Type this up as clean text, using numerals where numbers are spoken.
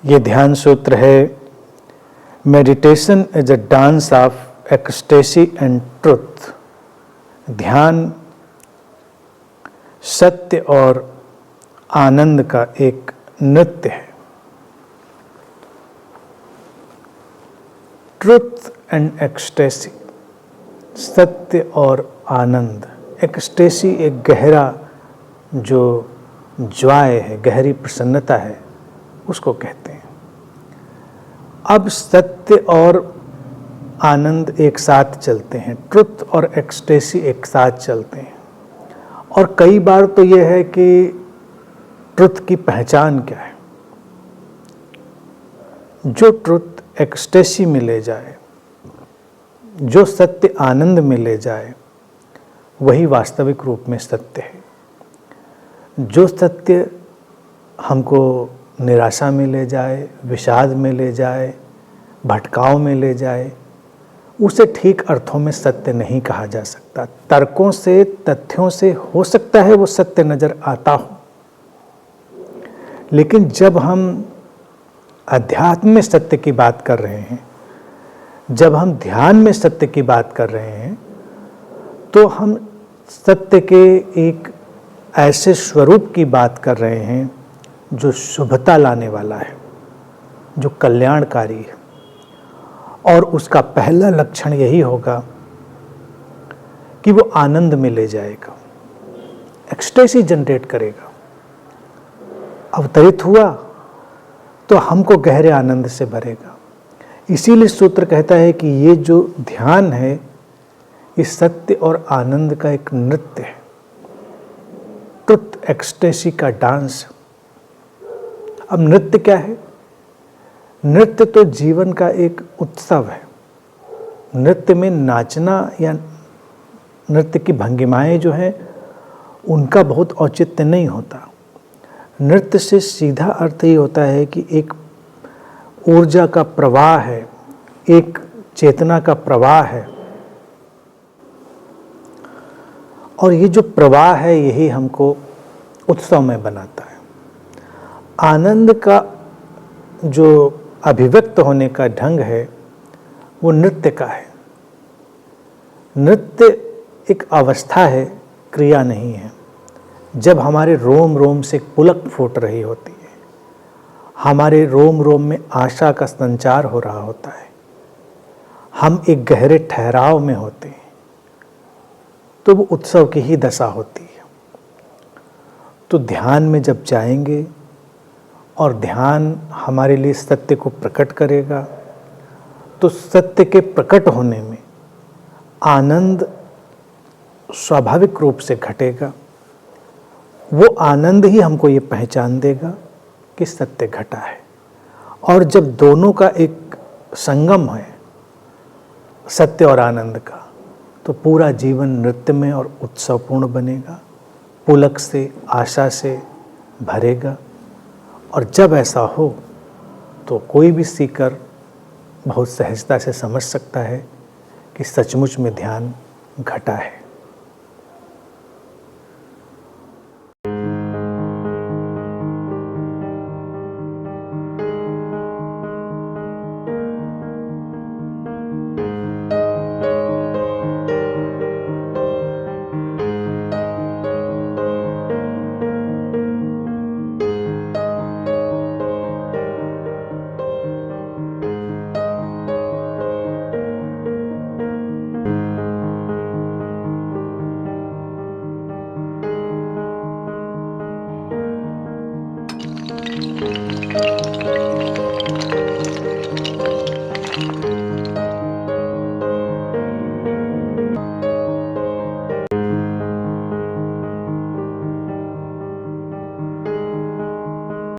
ये ध्यान सूत्र है, meditation is a dance of ecstasy and truth. ध्यान सत्य और आनंद का एक नृत्य है। ट्रुथ एंड एक्सटेसी, सत्य और आनंद। एक्सटेसी एक गहरा जो ज्वाय है, गहरी प्रसन्नता है, उसको कहते हैं। अब सत्य और आनंद एक साथ चलते हैं, ट्रुथ और एक्सटेसी एक साथ चलते हैं। और कई बार तो यह है कि ट्रुथ की पहचान क्या है। जो ट्रुथ एक्सटेसी में ले जाए, जो सत्य आनंद में ले जाए, वही वास्तविक रूप में सत्य है। जो सत्य हमको निराशा में ले जाए, विषाद में ले जाए, भटकाव में ले जाए, उसे ठीक अर्थों में सत्य नहीं कहा जा सकता। तर्कों से, तथ्यों से हो सकता है वो सत्य नजर आता हो, लेकिन जब हम अध्यात्म में सत्य की बात कर रहे हैं, जब हम ध्यान में सत्य की बात कर रहे हैं, तो हम सत्य के एक ऐसे स्वरूप की बात कर रहे हैं जो शुभता लाने वाला है, जो कल्याणकारी है। और उसका पहला लक्षण यही होगा कि वो आनंद में ले जाएगा, एक्सटेसी जनरेट करेगा। अवतरित हुआ तो हमको गहरे आनंद से भरेगा। इसीलिए सूत्र कहता है कि ये जो ध्यान है, ये सत्य और आनंद का एक नृत्य है, ट्रुथ एक्सटेसी का डांस। अब नृत्य क्या है? नृत्य तो जीवन का एक उत्सव है। नृत्य में नाचना या नृत्य की भंगिमाएं जो हैं, उनका बहुत औचित्य नहीं होता। नृत्य से सीधा अर्थ ये होता है कि एक ऊर्जा का प्रवाह है, एक चेतना का प्रवाह है, और ये जो प्रवाह है यही हमको उत्सव में बनाता है। आनंद का जो अभिव्यक्त होने का ढंग है वो नृत्य का है। नृत्य एक अवस्था है, क्रिया नहीं है। जब हमारे रोम रोम से पुलक फूट रही होती है, हमारे रोम रोम में आशा का संचार हो रहा होता है, हम एक गहरे ठहराव में होते हैं, तो वो उत्सव की ही दशा होती है। तो ध्यान में जब जाएंगे और ध्यान हमारे लिए सत्य को प्रकट करेगा, तो सत्य के प्रकट होने में आनंद स्वाभाविक रूप से घटेगा। वो आनंद ही हमको ये पहचान देगा कि सत्य घटा है। और जब दोनों का एक संगम है, सत्य और आनंद का, तो पूरा जीवन नृत्य में और उत्सवपूर्ण बनेगा, पुलक से, आशा से भरेगा। और जब ऐसा हो तो कोई भी सीकर बहुत सहजता से समझ सकता है कि सचमुच में ध्यान घटा है।